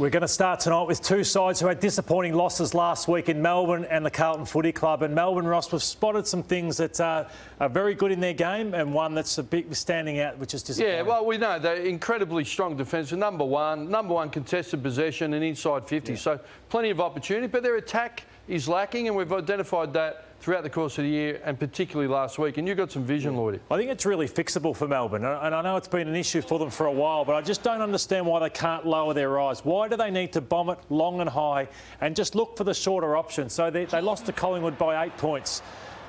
We're going to start tonight with two sides who had disappointing losses last week in Melbourne and the Carlton Footy Club. And Melbourne, Ross, we've spotted some things that are very good in their game and one that's a bit standing out, which is disappointing. Yeah, well, we know they're incredibly strong defence. Number one contested possession and inside 50. Yeah. So plenty of opportunity, but their attack is lacking, and we've identified that throughout the course of the year and particularly last week. And you've got some vision, Lloydie. I think it's really fixable for Melbourne. And I know it's been an issue for them for a while, but I just don't understand why they can't lower their eyes. Why do they need to bomb it long and high and just look for the shorter option? So they lost to Collingwood by 8 points.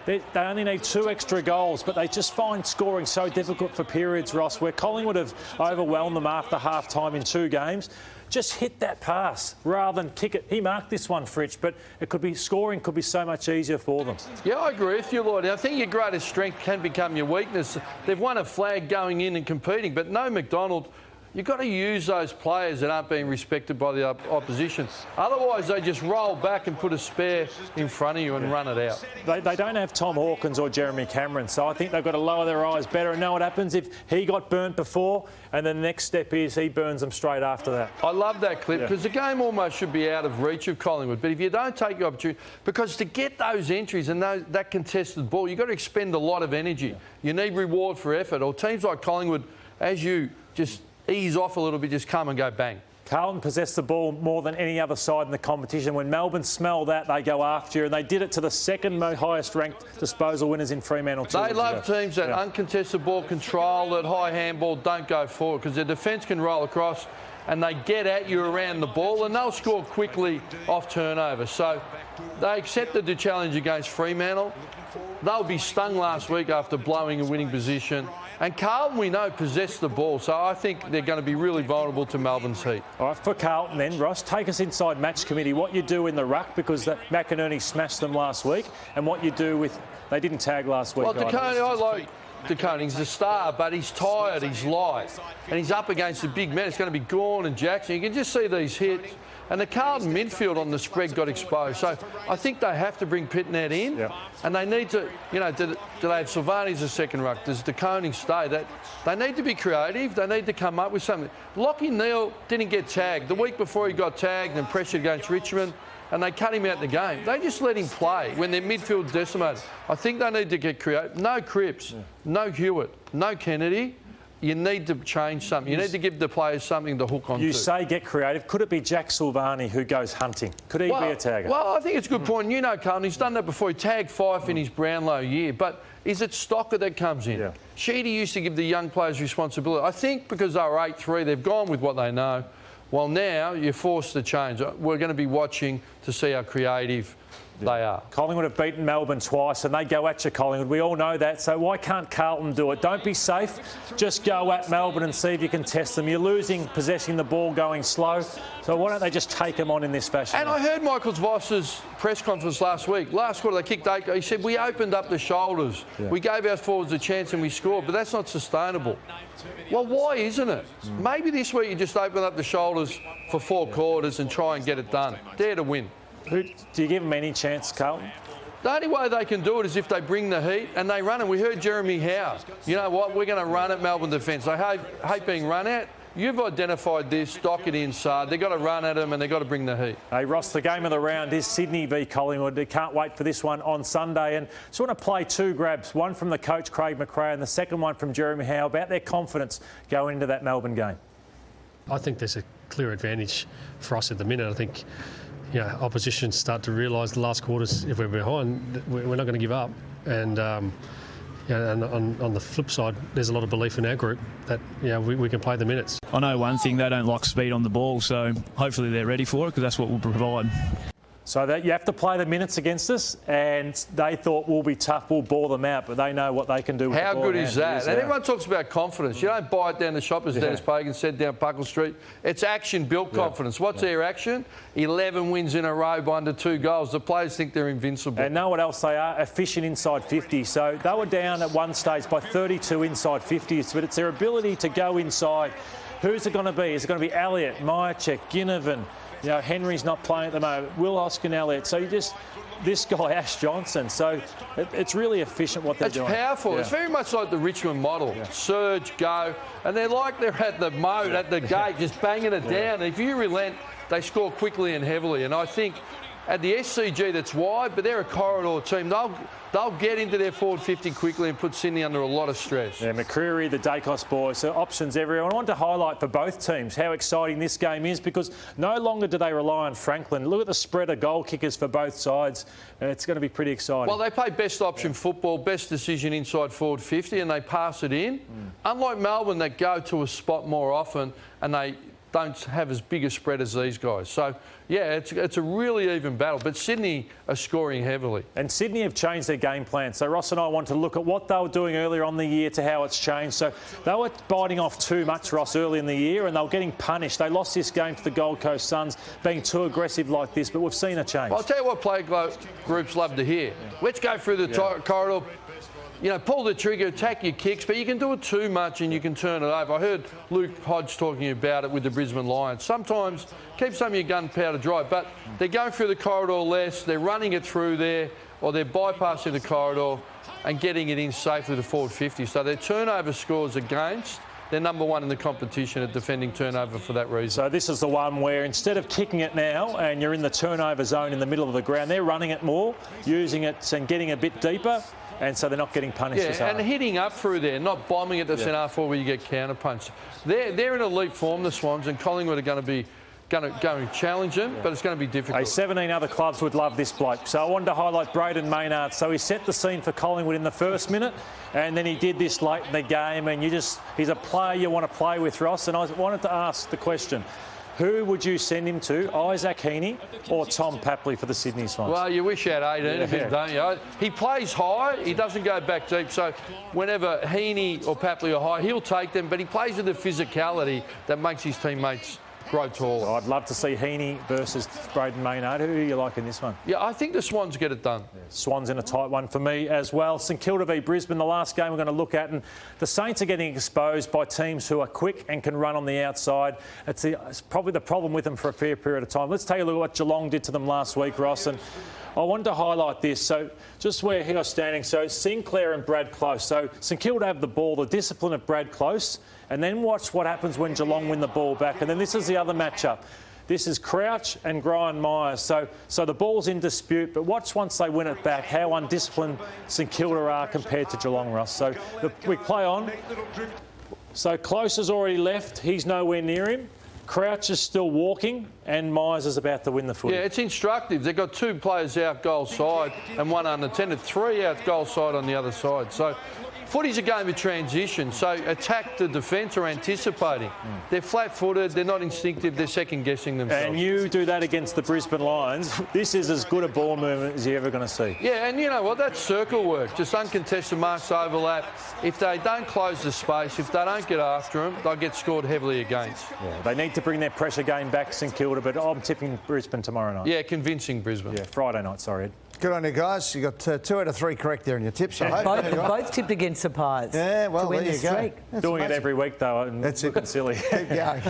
They only need 2 extra goals, but they just find scoring so difficult for periods, Ross, where Collingwood have overwhelmed them after half-time in 2 games. Just hit that pass rather than kick it. He marked this one, Fritsch, but it could be scoring could be so much easier for them. Yeah, I agree with you, Lloyd. I think your greatest strength can become your weakness. They've won a flag going in and competing, but no McDonald. You've got to use those players that aren't being respected by the opposition. Otherwise, they just roll back and put a spare in front of you and run it out. They don't have Tom Hawkins or Jeremy Cameron, so I think they've got to lower their eyes better and know what happens if he got burnt before, and then the next step is he burns them straight after that. I love that clip because the game almost should be out of reach of Collingwood. But if you don't take the opportunity, because to get those entries and that contested ball, you've got to expend a lot of energy. You need reward for effort. Or teams like Collingwood, as you just ease off a little bit, just come and go bang. Carlton possessed the ball more than any other side in the competition. When Melbourne smell that, they go after you, and they did it to the second highest ranked disposal winners in Fremantle. They love teams that uncontested ball control, that high handball, don't go forward, because their defence can roll across and they get at you around the ball and they'll score quickly off turnover. So they accepted the challenge against Fremantle. They'll be stung last week after blowing a winning position. And Carlton, we know, possessed the ball, so I think they're going to be really vulnerable to Melbourne's heat. All right, for Carlton then, Ross, take us inside match committee. What you do in the ruck, because McInerney smashed them last week, and what you do with... They didn't tag last week. Well, I like DeCone. He's a star, but he's tired, he's light, and he's up against the big men. It's going to be Gawn and Jackson. You can just see these hits. And the Carlton midfield on the spread got exposed. So I think they have to bring Pitnet in. And they need to, do they have Silvani as a second ruck? Does DeConing stay? They need to be creative. They need to come up with something. Lachie Neale didn't get tagged. The week before he got tagged and pressured against Richmond, and they cut him out the game. They just let him play when their midfield's decimated. I think they need to get creative. No Cripps, no Hewitt, no Kennedy. You need to change something. You need to give the players something to hook onto. You say get creative. Could it be Jack Silvani who goes hunting? Could he be a tagger? Well, I think it's a good point. You know, Carlton, he's done that before. He tagged Fife in his Brownlow year. But is it Stocker that comes in? Sheedy used to give the young players responsibility. I think because they were 8-3, they've gone with what they know. Well, now you're forced to change. We're going to be watching to see how creative they are. Collingwood have beaten Melbourne twice and they go at you, Collingwood. We all know that. So why can't Carlton do it? Don't be safe. Just go at Melbourne and see if you can test them. You're losing possessing the ball going slow. So why don't they just take them on in this fashion? And I heard Michael Voss's press conference last week. Last quarter they kicked 8. He said, we opened up the shoulders. We gave our forwards a chance and we scored. But that's not sustainable. Well, why isn't it? Maybe this week you just open up the shoulders for 4 quarters and try and get it done. Dare to win. Do you give them any chance, Carlton? The only way they can do it is if they bring the heat and they run it. We heard Jeremy Howe. You know what? We're going to run at Melbourne defence. They hate being run at. You've identified this, dock it inside. They've got to run at them and they've got to bring the heat. Hey, Ross, the game of the round is Sydney v Collingwood. They can't wait for this one on Sunday. And just want to play 2 grabs, one from the coach, Craig McRae, and the second one from Jeremy Howe about their confidence going into that Melbourne game. I think there's a clear advantage for us at the minute. I think opposition start to realise the last quarters, if we're behind, we're not going to give up. And and on the flip side, there's a lot of belief in our group that we can play the minutes. I know one thing, they don't like speed on the ball, so hopefully they're ready for it because that's what we'll provide. So that you have to play the minutes against us, and they thought we'll be tough, we'll bore them out, but they know what they can do with the ball. How good is that? And everyone talks about confidence. You don't buy it down the shop, as Dennis Pagan said down Puckle Street. It's action-built confidence. What's their action? 11 wins in a row by under 2 goals. The players think they're invincible. And know what else they are? Efficient inside 50. So they were down at one stage by 32 inside 50s, but it's their ability to go inside. Who's it going to be? Is it going to be Elliott, Myercheck, Ginnivan, You know, Henry's not playing at the moment. Will Hoskin Elliott. So this guy, Ash Johnson. So it's really efficient what they're doing. It's powerful. Yeah. It's very much like the Richmond model. Yeah. Surge, go. And they're at the moat, at the gate, just banging it down. And if you relent, they score quickly and heavily. And I think at the SCG, that's wide, but they're a corridor team. They'll get into their forward 50 quickly and put Sydney under a lot of stress. Yeah, McCreery, the Dacos boys, so options everywhere. I want to highlight for both teams how exciting this game is, because no longer do they rely on Franklin. Look at the spread of goal kickers for both sides. It's going to be pretty exciting. Well, they play best option football, best decision inside forward 50, and they pass it in. Unlike Melbourne, that go to a spot more often, and they don't have as big a spread as these guys. So, yeah, it's a really even battle. But Sydney are scoring heavily. And Sydney have changed their game plan. So Ross and I want to look at what they were doing earlier on the year to how it's changed. So they were biting off too much, Ross, early in the year, and they were getting punished. They lost this game to the Gold Coast Suns, being too aggressive like this, but we've seen a change. Well, I'll tell you what play groups love to hear. Let's go through the corridor. You know, pull the trigger, attack your kicks, but you can do it too much and you can turn it over. I heard Luke Hodge talking about it with the Brisbane Lions. Sometimes keep some of your gunpowder dry, but they're going through the corridor less, they're running it through there, or they're bypassing the corridor and getting it in safely to forward 50. So their turnover scores against, they're number one in the competition at defending turnover for that reason. So this is the one where instead of kicking it now and you're in the turnover zone in the middle of the ground, they're running it more, using it and getting a bit deeper. And so they're not getting punished as hard. And hitting up through there, not bombing at the centre forward where you get counter-punched. They're in elite form, the Swans, and Collingwood are going to challenge them, but it's going to be difficult. 17 other clubs would love this bloke. So I wanted to highlight Braden Maynard. So he set the scene for Collingwood in the first minute, and then he did this late in the game, and he's a player you want to play with, Ross. And I wanted to ask the question, who would you send him to, Isaac Heaney or Tom Papley for the Sydney Swans? Well, you wish you had 18 of him, don't you? He plays high, he doesn't go back deep, so whenever Heaney or Papley are high, he'll take them, but he plays with the physicality that makes his teammates grow taller. I'd love to see Heaney versus Braden Maynard. Who do you like in this one? Yeah, I think the Swans get it done. Yeah, Swans in a tight one for me as well. St Kilda v Brisbane, the last game we're going to look at, and the Saints are getting exposed by teams who are quick and can run on the outside. It's probably the problem with them for a fair period of time. Let's take a look at what Geelong did to them last week, Ross, and I wanted to highlight this. So just where he was standing, so Sinclair and Brad Close. So St Kilda have the ball, the discipline of Brad Close, and then watch what happens when Geelong win the ball back. And then this is the other matchup. This is Crouch and Brian Myers. So the ball's in dispute, but watch once they win it back how undisciplined St Kilda are compared to Geelong, Ross. So we play on. So Close has already left. He's nowhere near him. Crouch is still walking, and Myers is about to win the footy. Yeah, it's instructive. They've got two players out goal side and one unattended, three out goal side on the other side. So footy's a game of transition, so attack the defence or anticipating. They're flat-footed, they're not instinctive, they're second-guessing themselves. And you do that against the Brisbane Lions, this is as good a ball movement as you're ever going to see. Yeah, and you know what, that's circle work, just uncontested marks overlap. If they don't close the space, if they don't get after them, they'll get scored heavily against. Yeah, they need to bring their pressure game back, St Kilda, but I'm tipping Brisbane tomorrow night. Yeah, convincing Brisbane. Yeah, Friday night, sorry, Ed. Good on you guys. You got 2 out of 3 correct there in your tips. I hope. Both tipped against the Pies. Yeah, well, to win there you the streak. go. Doing it every week though, and that's looking silly. Keep going.